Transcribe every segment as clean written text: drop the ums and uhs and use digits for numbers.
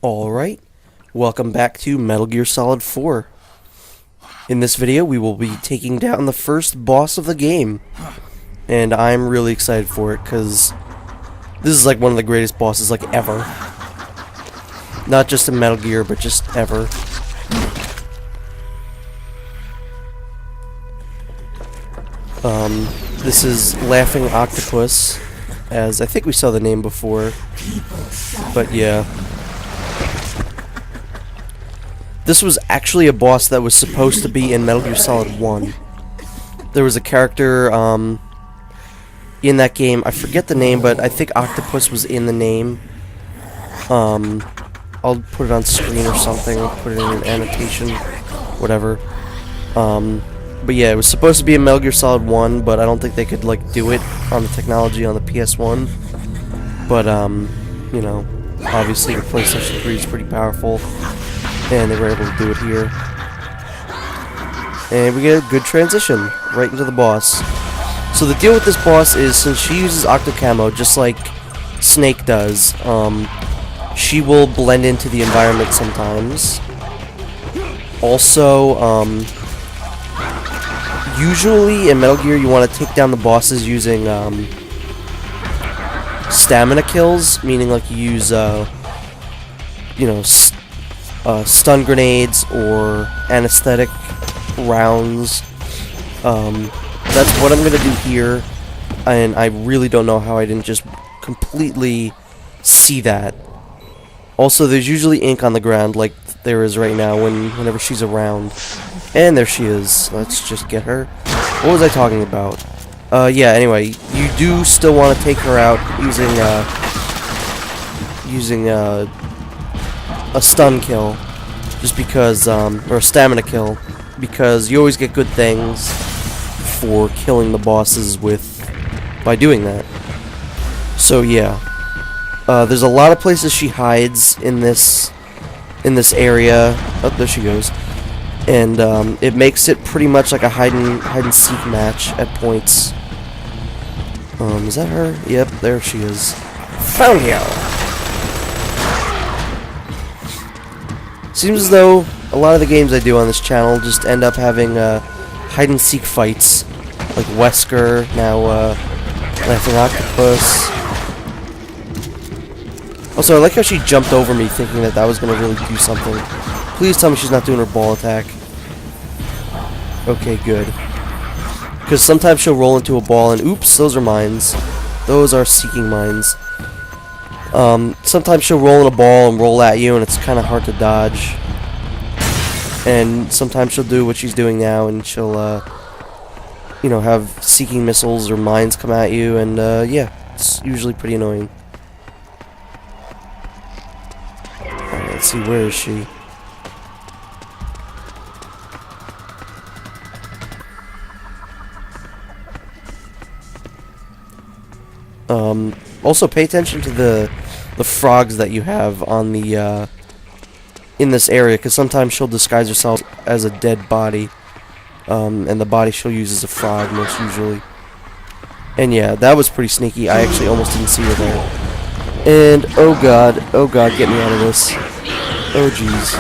Alright, welcome back to Metal Gear Solid 4. In this video, we will be taking down the first boss of the game. And I'm really excited for it, because this is like one of the greatest bosses like ever. Not just in Metal Gear, but just ever. This is Laughing Octopus, as I think we saw the name before. But yeah. This was actually a boss that was supposed to be in Metal Gear Solid 1. There was a character in that game, I forget the name, but I think Octopus was in the name. I'll put it on screen or something, I'll put it in an annotation, whatever. But yeah, it was supposed to be in Metal Gear Solid 1, but I don't think they could, like, do it on the technology on the PS1. But, you know, obviously the PlayStation 3 is pretty powerful. And they were able to do it here. And we get a good transition right into the boss. So the deal with this boss is, since she uses Octo Camo just like Snake does, she will blend into the environment sometimes. Also, usually in Metal Gear you want to take down the bosses using stamina kills, meaning like you use you know, stun grenades or anesthetic rounds. That's what I'm gonna do here, and I really don't know how I didn't just completely see that. Also, there's usually ink on the ground like there is right now whenever she's around. And there she is. Let's just get her. What was I talking about? Yeah, anyway, you do still want to take her out using a stun kill, just because, or a stamina kill, because you always get good things for killing the bosses by doing that. So yeah, there's a lot of places she hides in this area. Oh, there she goes, and it makes it pretty much like a hide and seek match at points. Is that her? Yep, there she is. Found you. Seems as though a lot of the games I do on this channel just end up having hide-and-seek fights, like Wesker, now Laughing Octopus. Also, I like how she jumped over me thinking that was going to really do something. Please tell me she's not doing her ball attack. Okay, good. Because sometimes she'll roll into a ball and oops, those are mines. Those are seeking mines. Sometimes she'll roll in a ball and roll at you, and it's kind of hard to dodge. And sometimes she'll do what she's doing now, and she'll, you know, have seeking missiles or mines come at you, and, yeah, it's usually pretty annoying. Alright, let's see, where is she? Also pay attention to the frogs that you have on the, in this area, because sometimes she'll disguise herself as a dead body, and the body she'll use is a frog, most usually. And yeah, that was pretty sneaky. I actually almost didn't see her there. And, oh god, get me out of this. Oh jeez.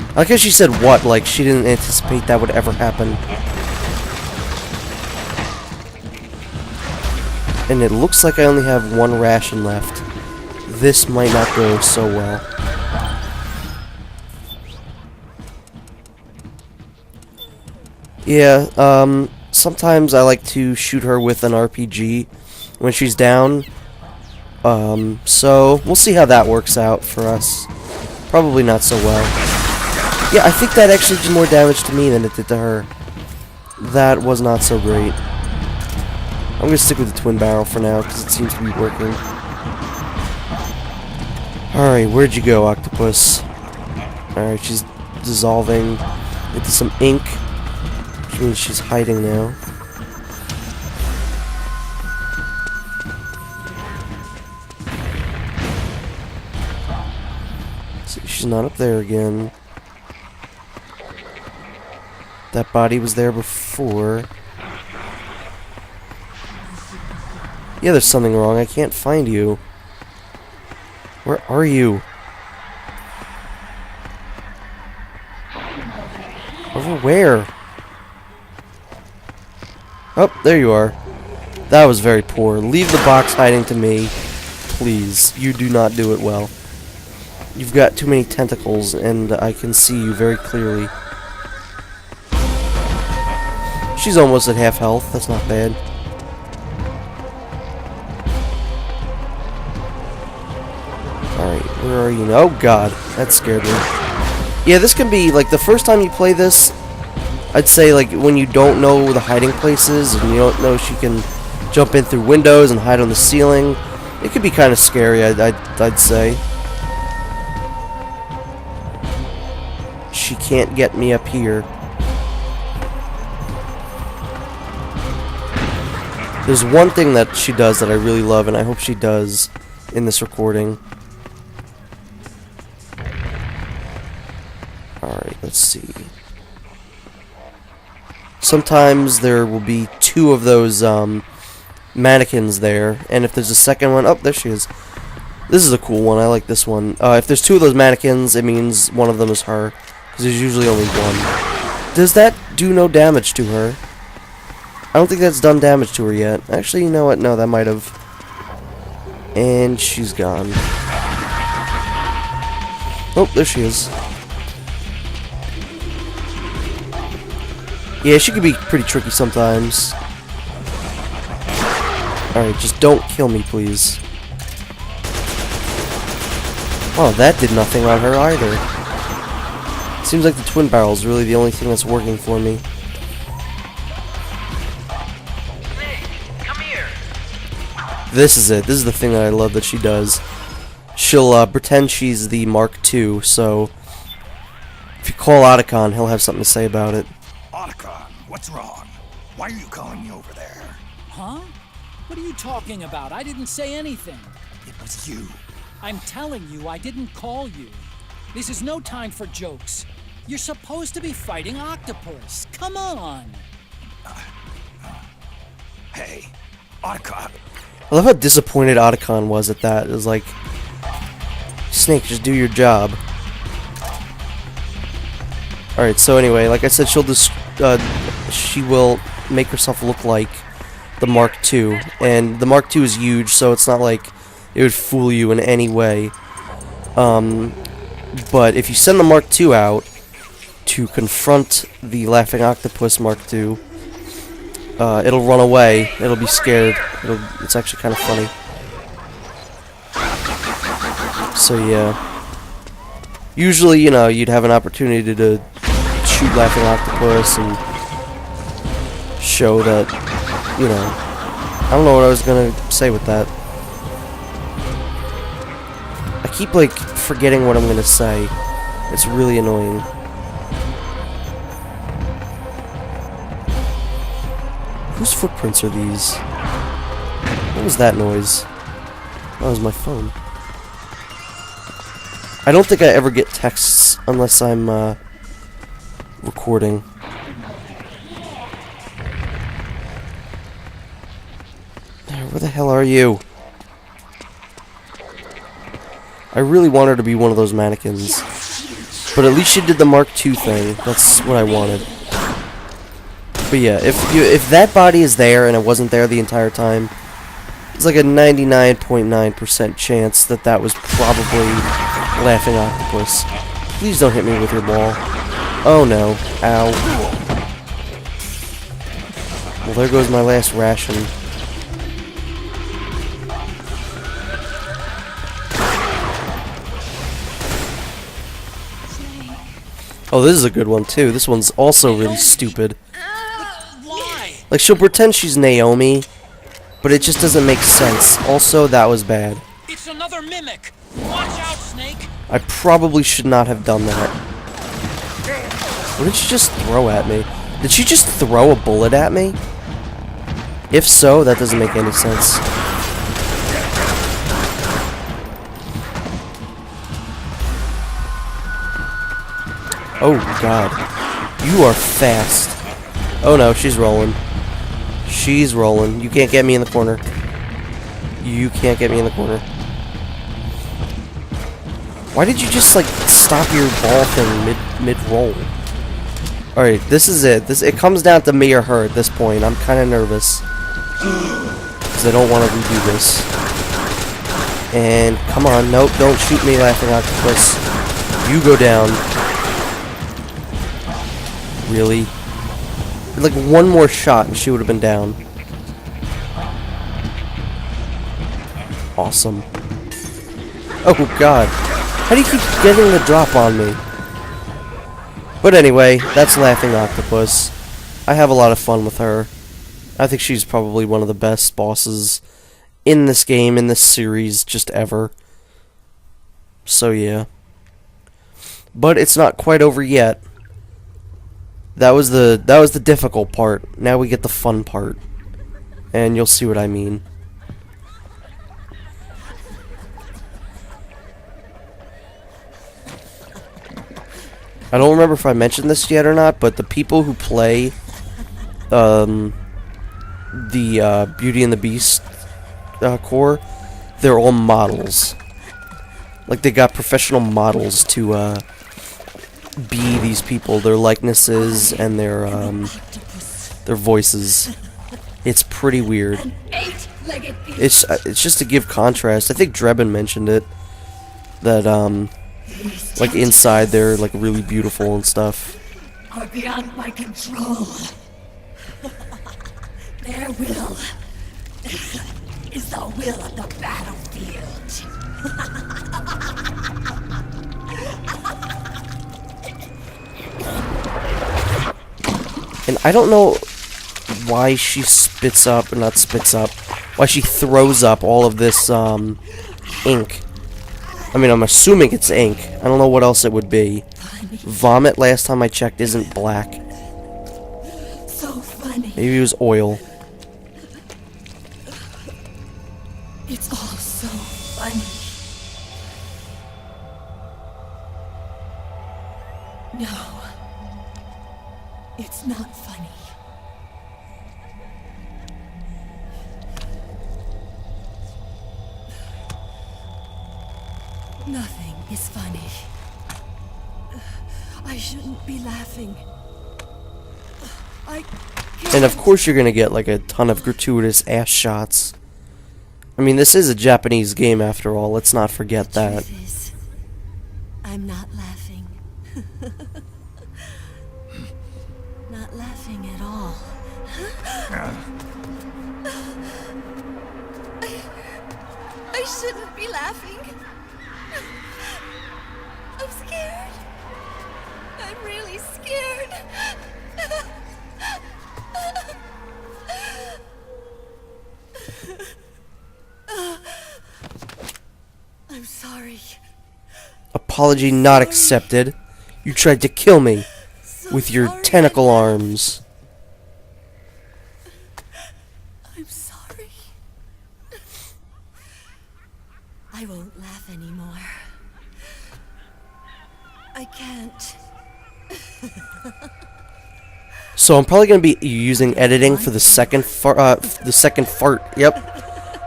I like how she said what, like she didn't anticipate that would ever happen. And it looks like I only have one ration left. This might not go so well. Yeah, sometimes I like to shoot her with an RPG when she's down. So we'll see how that works out for us. Probably not so well. Yeah, I think that actually did more damage to me than it did to her. That was not so great. I'm gonna stick with the twin barrel for now, because it seems to be working. Alright, where'd you go, Octopus? Alright, she's dissolving into some ink, which means she's hiding now. See, she's not up there again. That body was there before. Yeah, there's something wrong. I can't find you. Where are you? Over where? Oh, there you are. That was very poor. Leave the box hiding to me. Please. You do not do it well. You've got too many tentacles, and I can see you very clearly. She's almost at half health. That's not bad. Alright, where are you? Oh god, that scared me. Yeah, this can be, like, the first time you play this, I'd say, like, when you don't know where the hiding place is, and you don't know she can jump in through windows and hide on the ceiling, it could be kind of scary, I'd say. She can't get me up here. There's one thing that she does that I really love, and I hope she does in this recording. Alright, let's see. Sometimes there will be two of those mannequins there, and if there's a second one, oh, there she is. This is a cool one, I like this one. If there's two of those mannequins, it means one of them is her, because there's usually only one. Does that do no damage to her? I don't think that's done damage to her yet. Actually, you know what? No, that might have. And she's gone. Oh, there she is. Yeah, she can be pretty tricky sometimes. Alright, just don't kill me, please. Oh, that did nothing on her either. Seems like the twin barrel is really the only thing that's working for me. This is it. This is the thing that I love that she does. She'll pretend she's the Mark II, so if you call Otacon, he'll have something to say about it. Otacon, what's wrong? Why are you calling me over there? Huh? What are you talking about? I didn't say anything. It was you. I'm telling you, I didn't call you. This is no time for jokes. You're supposed to be fighting Octopus. Come on. Hey, Otacon. I love how disappointed Otacon was at that. It was like, Snake, just do your job. Alright, so anyway, like I said, she will make herself look like the Mark II. And the Mark II is huge, so it's not like it would fool you in any way. But if you send the Mark II out to confront the Laughing Octopus Mark II, it'll run away. It'll be scared. It's actually kind of funny. So yeah. Usually, you know, you'd have an opportunity to shoot Laughing Octopus and show that, you know, I don't know what I was gonna say with that. I keep, like, forgetting what I'm gonna say. It's really annoying. Whose footprints are these? What was that noise? That was my phone. I don't think I ever get texts unless I'm recording. Where the hell are you? I really want her to be one of those mannequins. But at least she did the Mark II thing. That's what I wanted. But yeah, if that body is there and it wasn't there the entire time, it's like a 99.9% chance that that was probably Laughing Octopus. Please don't hit me with your ball. Oh no. Ow. Well, there goes my last ration. Oh, this is a good one too. This one's also really stupid. Why? Like, she'll pretend she's Naomi, but it just doesn't make sense. Also, that was bad. It's another mimic. Watch out, Snake. I probably should not have done that. What did she just throw at me? Did she just throw a bullet at me? If so, that doesn't make any sense. Oh god. You are fast. Oh no, she's rolling. She's rolling. You can't get me in the corner. You can't get me in the corner. Why did you just, like, stop your ball thing mid-roll? Alright, this is it. It comes down to me or her at this point. I'm kind of nervous. Because I don't want to redo this. And, come on, nope, don't shoot me, Laughing Octopus. You go down. Really? Like, one more shot and she would have been down. Awesome. Oh, God. How do you keep getting the drop on me? But anyway, that's Laughing Octopus. I have a lot of fun with her. I think she's probably one of the best bosses in this game, in this series, just ever. So yeah. But it's not quite over yet. That was the difficult part. Now we get the fun part. And you'll see what I mean. I don't remember if I mentioned this yet or not, but the people who play the Beauty and the Beast core, they're all models. Like, they got professional models to be these people, their likenesses and their voices. It's pretty weird. It's just to give contrast. I think Drebin mentioned it, that like inside they're like really beautiful and stuff. Are beyond my control. Their will is the will of the battlefield. And I don't know why she spits up, or not spits up, why she throws up all of this ink. I mean, I'm assuming it's ink. I don't know what else it would be. Vomit, last time I checked, isn't black. So funny. Maybe it was oil. It's all so funny. No. It's not funny. Nothing is funny. I shouldn't be laughing. I can't. And of course you're gonna get like a ton of gratuitous ass shots. I mean, this is a Japanese game after all, let's not forget that. Truth is, I'm not laughing. Not laughing at all. I shouldn't be laughing. I'm scared. I'm really scared. I'm sorry. Apology not accepted. You tried to kill me with your tentacle arms. I'm sorry. I won't laugh anymore. I can't. So I'm probably gonna be using editing for the second fart. Yep,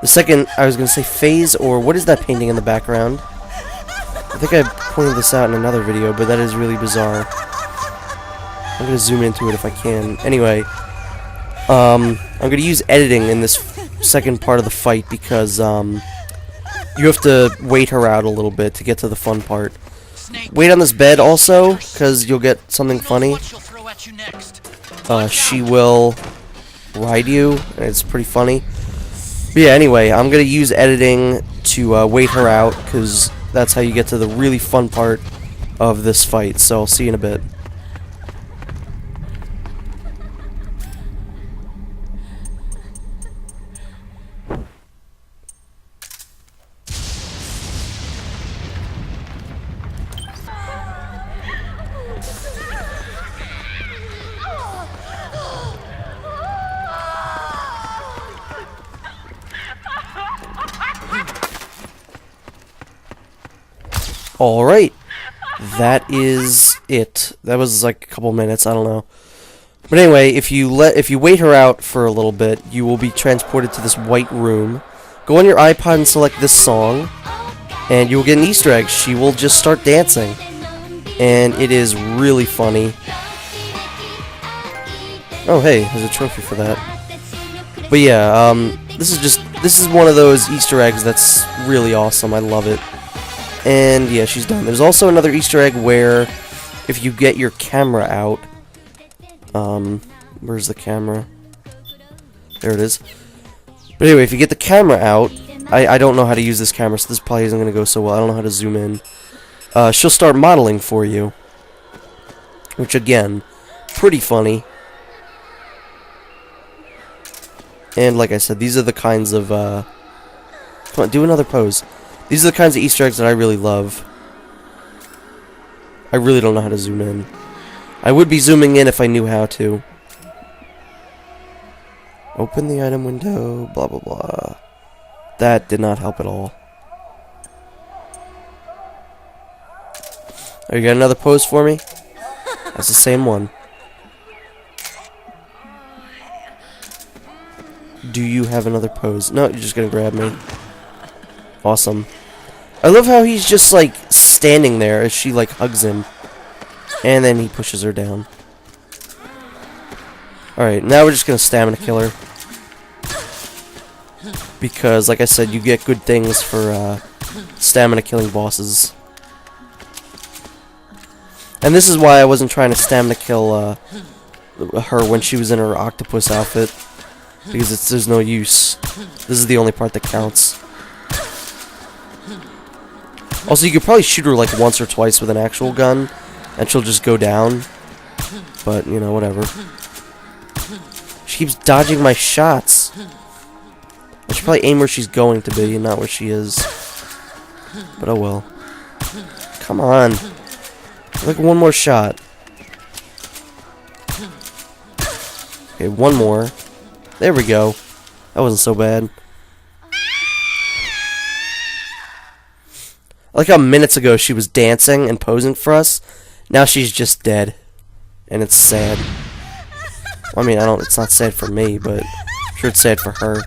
the second. I was gonna say phase, or what is that painting in the background? I think I pointed this out in another video, but that is really bizarre. I'm gonna zoom into it if I can. Anyway, I'm gonna use editing in this second part of the fight because you have to wait her out a little bit to get to the fun part. Wait on this bed also, because you'll get something funny. She will ride you, and it's pretty funny. But yeah, anyway, I'm gonna use editing to wait her out, because that's how you get to the really fun part of this fight. So I'll see you in a bit. Alright, that is it. That was like a couple minutes, I don't know. But anyway, if you wait her out for a little bit, you will be transported to this white room. Go on your iPod and select this song. and you will get an Easter egg. She will just start dancing, and it is really funny. Oh hey, there's a trophy for that. But yeah, this is one of those Easter eggs that's really awesome. I love it. And yeah, she's done. There's also another Easter egg where if you get your camera out, where's the camera? There it is. But anyway, if you get the camera out, I don't know how to use this camera, so this probably isn't going to go so well. I don't know how to zoom in. She'll start modeling for you, which again, pretty funny. And like I said, these are the kinds of, come on, do another pose. These are the kinds of Easter eggs that I really love. I really don't know how to zoom in. I would be zooming in if I knew how to. Open the item window, blah blah blah. That did not help at all. Oh, you got another pose for me? That's the same one. Do you have another pose? No, you're just gonna grab me. Awesome. I love how he's just like standing there as she like hugs him, and then he pushes her down. Alright, now we're just gonna stamina kill her, because like I said, you get good things for stamina killing bosses. And this is why I wasn't trying to stamina kill her when she was in her octopus outfit, because there's no use. This is the only part that counts. Also, you could probably shoot her like once or twice with an actual gun, and she'll just go down. But, you know, whatever. She keeps dodging my shots. I should probably aim where she's going to be, and not where she is. But oh well. Come on. Like one more shot. Okay, one more. There we go. That wasn't so bad. Like how minutes ago she was dancing and posing for us. Now she's just dead. And it's sad. Well, I mean, it's not sad for me, but I'm sure it's sad for her.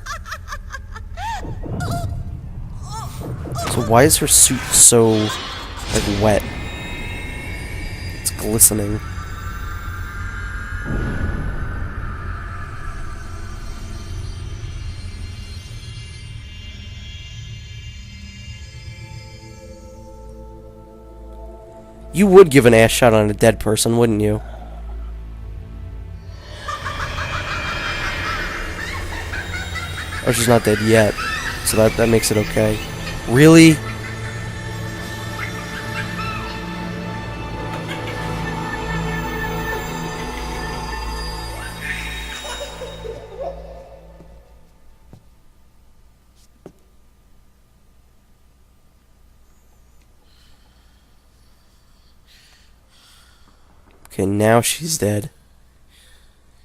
So why is her suit so, like, wet? It's glistening. You would give an ass shot on a dead person, wouldn't you? Oh, she's not dead yet, so that makes it okay. Really? Okay, now she's dead.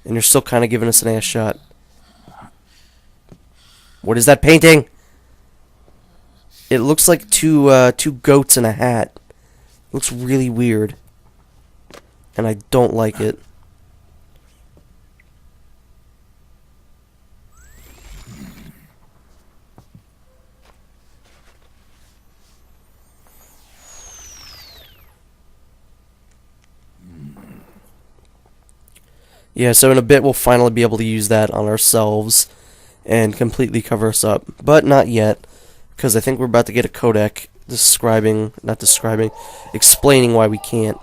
And you're still kind of giving us an ass shot. What is that painting? It looks like two goats in a hat. Looks really weird. And I don't like it. Yeah, so in a bit we'll finally be able to use that on ourselves and completely cover us up. But not yet, because I think we're about to get a codec explaining why we can't.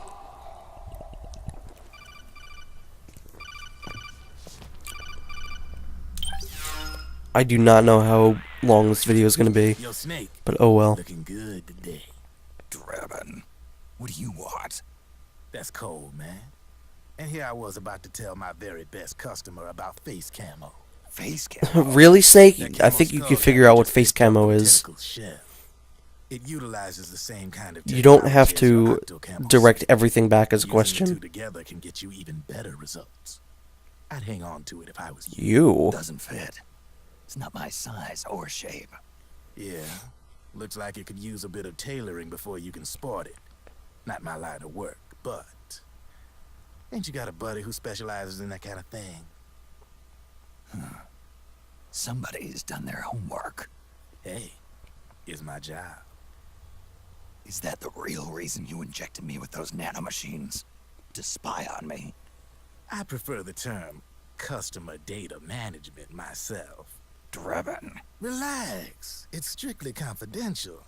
I do not know how long this video is going to be, Yo, Snake. but oh well. Looking good today. Drebin, what do you want? That's cold, man. And here I was about to tell my very best customer about face camo. Face camo? Really, Snake? I think you can figure out what face camo is. It utilizes the same kind of You don't have technology to as the octo-camos. direct everything back as a Using the question. two together can get you even better results. I'd hang on to it if I was you. You? Doesn't fit. It's not my size or shape. Yeah, looks like it could use a bit of tailoring before you can sport it. Not my line of work, but ain't you got a buddy who specializes in that kind of thing? Somebody's done their homework. Hey, it's my job. Is that the real reason you injected me with those nanomachines? To spy on me? I prefer the term customer data management myself. Drebin. Relax. It's strictly confidential.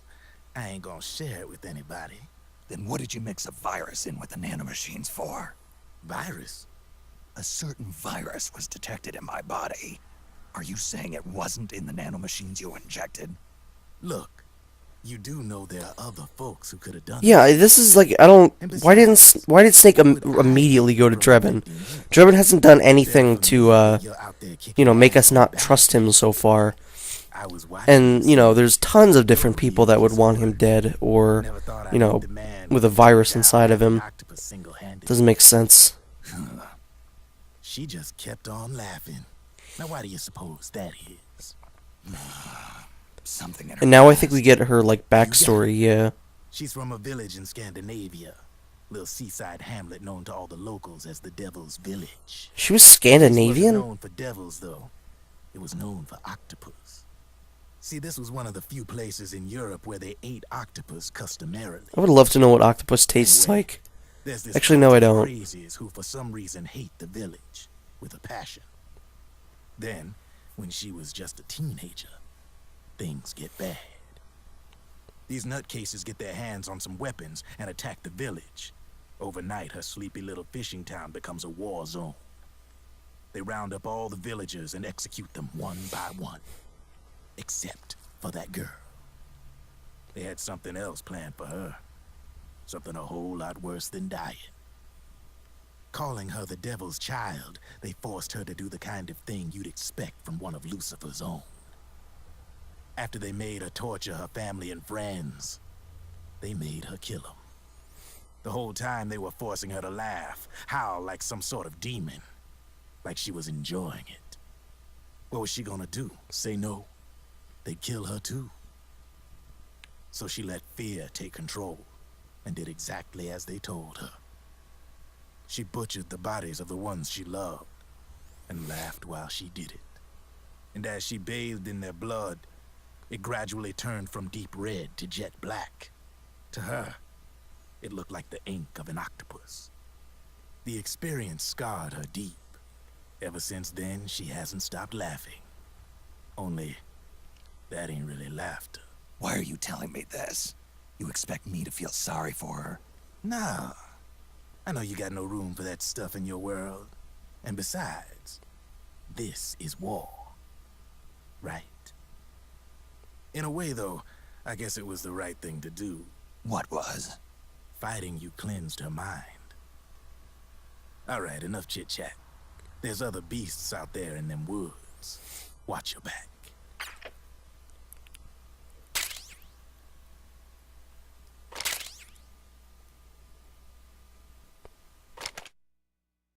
I ain't gonna share it with anybody. Then what did you mix a virus in with the nanomachines for? Virus? A certain virus was detected in my body. Are you saying it wasn't in the nanomachines you injected? Look, you do know there are other folks who could have done Yeah, this. this is like, I don't... Why did Snake immediately go to Drebin? Drebin hasn't done anything to, you know, make us not trust him so far. And, you know, there's tons of different people that would want him dead, or, you know, with a virus inside of him. Doesn't make sense. She just kept on laughing. Now why do you suppose that is? Something in her And now I think past. we get her, like, backstory, yeah. She's from a village in Scandinavia. Little seaside hamlet known to all the locals as the Devil's Village. She was It wasn't Scandinavian? known for devils, though. It was known for octopus. See, this was one of the few places in Europe where they ate octopus customarily. I would love to know what octopus tastes Anyway, like. There's this Actually, no, I cult of don't. crazies who for some reason hate the village with a passion. Then, when she was just a teenager, things get bad. These nutcases get their hands on some weapons and attack the village. Overnight, her sleepy little fishing town becomes a war zone. They round up all the villagers and execute them one by one. Except for that girl. They had something else planned for her. Something a whole lot worse than dying. Calling her the devil's child, they forced her to do the kind of thing you'd expect from one of Lucifer's own. After they made her torture her family and friends, they made her kill them. The whole time they were forcing her to laugh, howl like some sort of demon. Like she was enjoying it. What was she gonna do? Say no? They'd kill her too. So she let fear take control and did exactly as they told her. She butchered the bodies of the ones she loved and laughed while she did it. And as she bathed in their blood, it gradually turned from deep red to jet black. To her, it looked like the ink of an octopus. The experience scarred her deep. Ever since then, she hasn't stopped laughing. Only, that ain't really laughter. Why are you telling me this? You expect me to feel sorry for her? Nah. I know you got no room for that stuff in your world. And besides, this is war. Right? In a way, though, I guess it was the right thing to do. What was? Fighting you cleansed her mind. All right, enough chit-chat. There's other beasts out there in them woods. Watch your back.